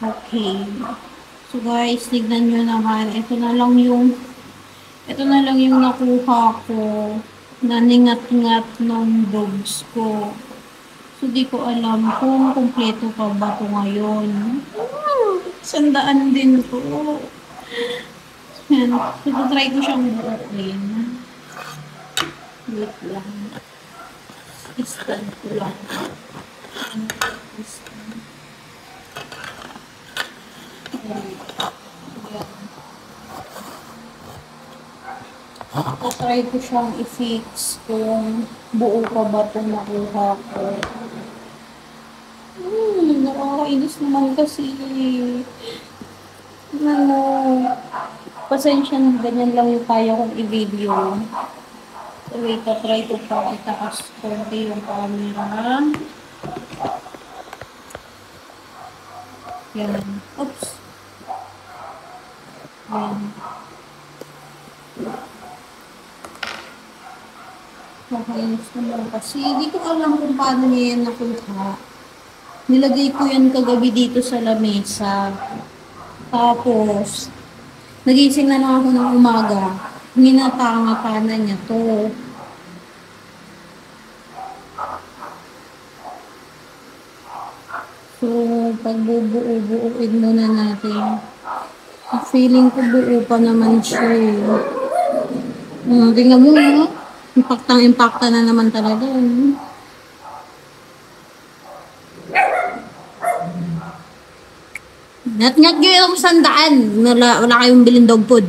Okay. So guys, tignan nyo naman. Ito na lang yung nakuha ko. Naningat-ngat ng dogs ko. So, di ko alam kung kumpleto pa ba ito ngayon. Sandaan din to. Yan. So, try ko siyang buuin. Wait lang. Stand ko lang. Try ko siyang i-fix kung buo pa ba itong nakuha ko. Nakakainis naman kasi. Ano, pasensya na ganyan lang yung kaya kong i-video. So, wait, try ko pa itaas konti yung camera. Yan. Oops. Yan. Nakainis naman kasi. Hindi ko alam kung paano niya yan nakuha. Nilagay ko yan kagabi dito sa lamesa. Tapos, nagising na lang ako ng umaga. Minatanga na niya to. So, pag bubuo-buuin muna natin. Feeling ko buo pa naman siya eh. Tingnan mo, no? Impaktang-impakta na naman talaga. Ngat-ngat nyo yung 100. Wala kayong bilhin dog food.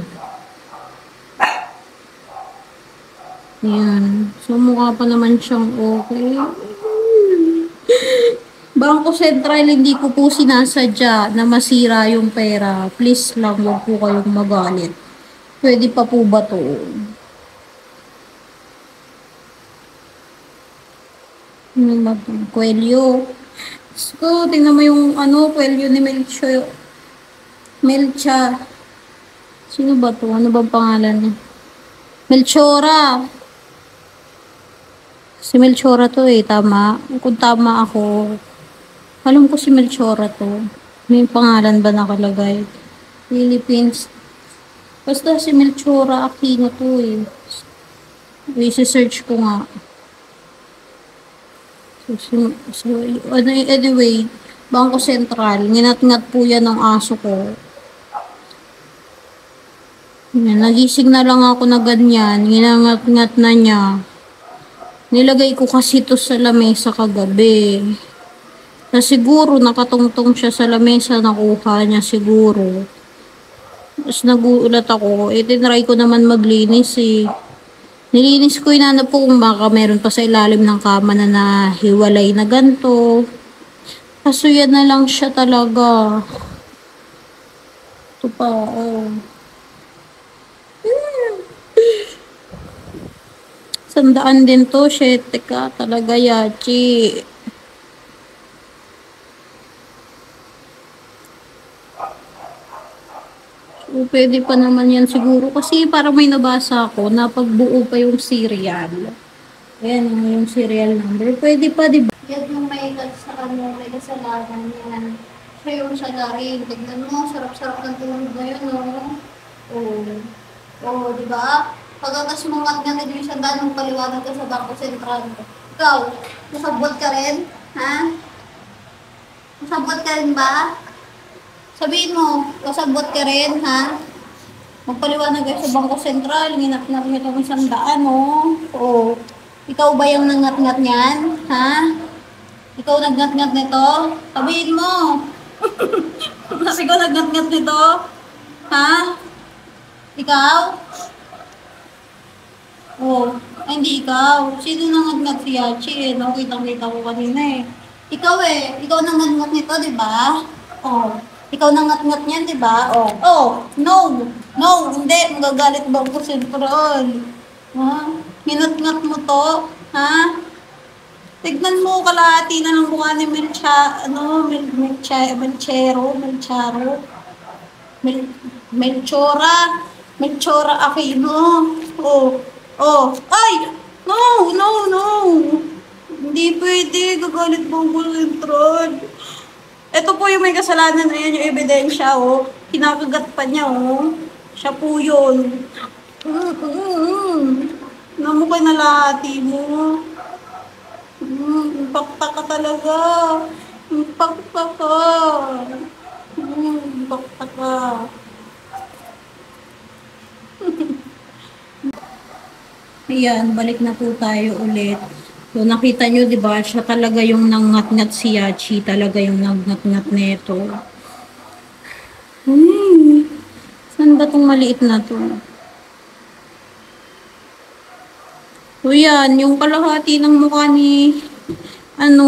Ayan. So, mukha pa naman siyang okay. Bangko Sentral, hindi ko po sinasadya na masira yung pera. Please lang, huwag po kayong magalit. Pwede pa po ba to? Ano ba ito? Kwelyo. So, tingnan mo yung kwelyo ni Melcha. Sino ba to? Ano bang pangalan niya? Melchora. Si Melchora to eh, tama. Kung tama ako, alam ko si Melchora to. May pangalan ba nakalagay? Philippines. Basta si Melchora Aquino to eh. I-search ko nga. So, anyway, Bangko Sentral, nginat-ngat po yan ng aso ko. Yan, nagising na lang ako na ganyan, nginangat-ngat na niya. Nilagay ko kasi ito sa lamesa kagabi. Na siguro nakatungtong siya sa lamesa, nakuha niya siguro. Tapos naguulat ako, tinry ko naman maglinis eh. Nilinis ko, inanap po kung baka meron pa sa ilalim ng kama na nahiwalay na ganito. Kaso yan na lang siya talaga. Ito pa, oh. Sandaan din to, syete ka talaga, yachi. So, pwede pa naman yan siguro. Kasi para may nabasa ako na pagbuo pa yung serial. Ayan, yung serial number. Pwede pa, diba? Yan yung may kasalanan yan. Siya yung salarin. Tignan mo, sarap-sarap ng tulog na yun, no? Oo, diba? Pagkakas mo ngat-ngat yung sandaan ng paliwanag ka sa Bangko Sentral. Ikaw, nasabot ka rin? Ha? Nasabot ka rin ba? Sabihin mo, kasabot ka rin, ha? Magpaliwanag kayo sa Bangko Sentral, nginat-ngat nyo itong 100, no? Oo. Ikaw ba yung nangat-ngat niyan, ha? Ikaw nagngat-ngat nito? Sabihin mo. Kasi ikaw nagngat-ngat nito? Ha? Ikaw? Oo. Ay, hindi ikaw. Sino nangat-ngat si Yachi, eh? No? Kitang-kita ko kanina, eh. Ikaw, eh. Ikaw nangat-ngat nito, di ba? Oo. Ikaw nangat-ngat niyan, di ba? Oh, no. No, hindi. Magagalit ba ako Sentral? Ha? Nginat-ngat mo to? Ha? Tignan mo, kalahati na ng mukha ni Melchora Aquino. Ay! No. Hindi pwede. Gagalit ba ako Sentral? Ito po yung may kasalanan. Ayan yung ebidensya, oh. Kinakagat pa niya, oh. Siya po yun. Namukha na lahati mo. Impakta ka talaga. Impakta ka. Impakta ka. Ayan, balik na po tayo ulit. So, nakita nyo, di ba, siya talaga yung nangngat-ngat si Yachi. Talaga yung nangngat-ngat neto. Saan ba tong maliit na to? So, yan, yung kalahati ng mukha ni, ano,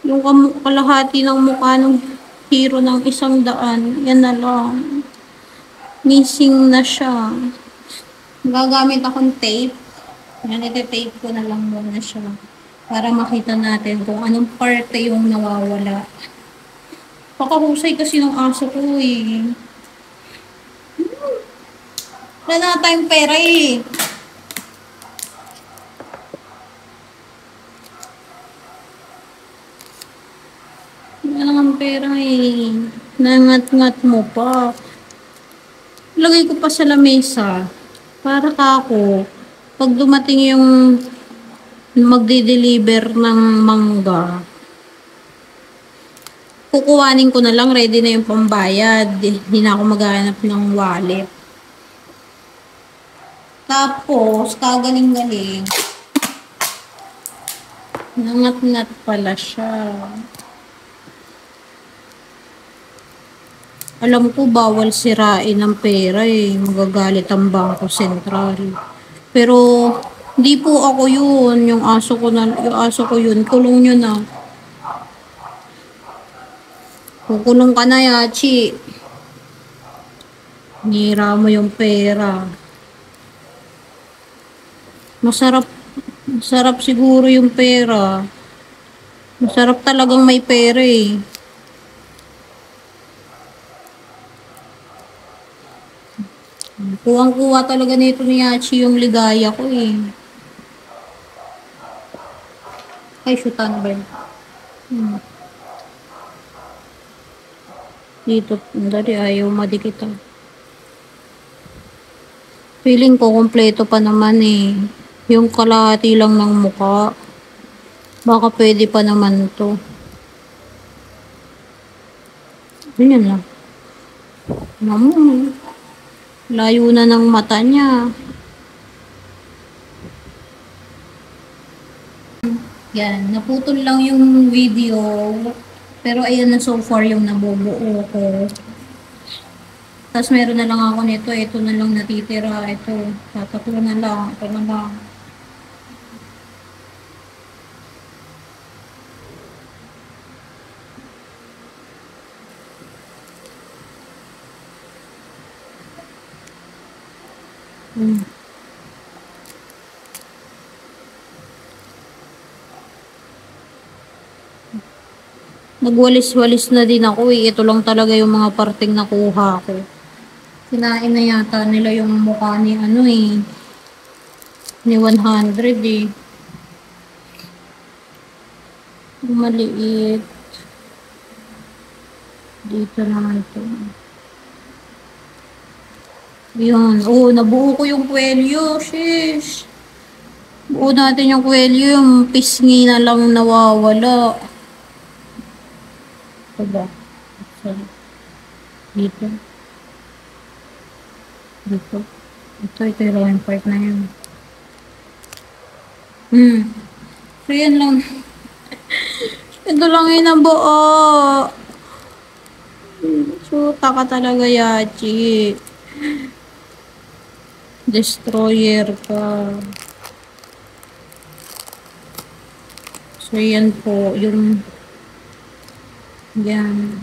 yung kalahati ng mukha ng hero ng 100, yan na lang. Missing na siya. Gagamit akong tape. Yan, iti-tape ko na lang muna siya. Para makita natin kung anong parte yung nawawala. Pakahusay kasi ng aso ko eh. Wala na tayong pera eh. Wala naman pera eh. Nangat-ngat mo pa. Lagay ko pa sa lamesa. Para kako. Pag dumating yung magde-deliver ng mangga, kukuhanin ko na lang, ready na yung pambayad. Hindi na ako maghanap ng wallet. Tapos, kagaling-galing. Nangat-ngat pala siya. Alam ko, bawal sirain ang pera eh. Magagalit ang Bangko Sentral. Pero, di po ako yun. Yung aso ko yun. Kulong nyo na. Kukulong ka na, Yachi. Nira mo yung pera. Masarap siguro yung pera. Masarap talagang may pera eh. Kuwang-kuwa talaga nito ni Yachi yung ligaya ko eh. Ay, shoot-on ba? Dito, dali, ayaw madikita. Feeling ko, kompleto pa naman eh. Yung kalahati lang ng mukha. Baka pwede pa naman to. Ganyan lang. Namu. Layo na ng mata niya. Yan, naputol lang yung video. Pero ayan na so far yung nabubuo ko. Tapos meron na lang ako nito. Ito na lang natitira. Ito. Tatlo na lang. Ito na lang. Nagwalis-walis na din ako eh. Ito lang talaga yung mga parting nakuha ko. Kinain na yata nila yung mukha ni ano eh. Ni 100 eh. Maliit. Dito naman ito. Yun. Oh, nabuo ko yung kwelyo. Shish. Buo natin yung kwelyo. Yung pisngi na lang nawawala. Ito ba? Dito. Dito. Ito yung part na yun. So, yan lang. Ito lang yung nabuo. Suta ka talaga, Yachi. Destroyer ka. So, yan po. Yung yan.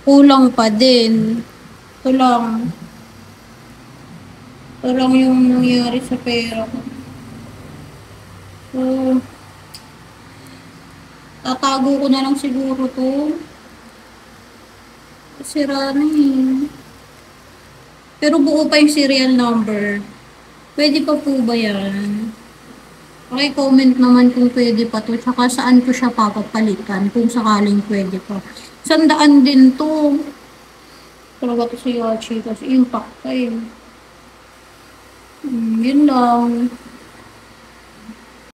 Kulang pa din. Ito lang. Ito lang yung nangyari sa pera ko. So, tatago ko na lang siguro to. Sira na eh. Pero buo pa yung serial number. Pwede pa po ba yan? Comment naman kung pwede pa to, tsaka saan ko siya papapalitan kung sakaling pwede pa. 100 din to. Talaga to si Yachi kasi impact pa eh. Yun lang.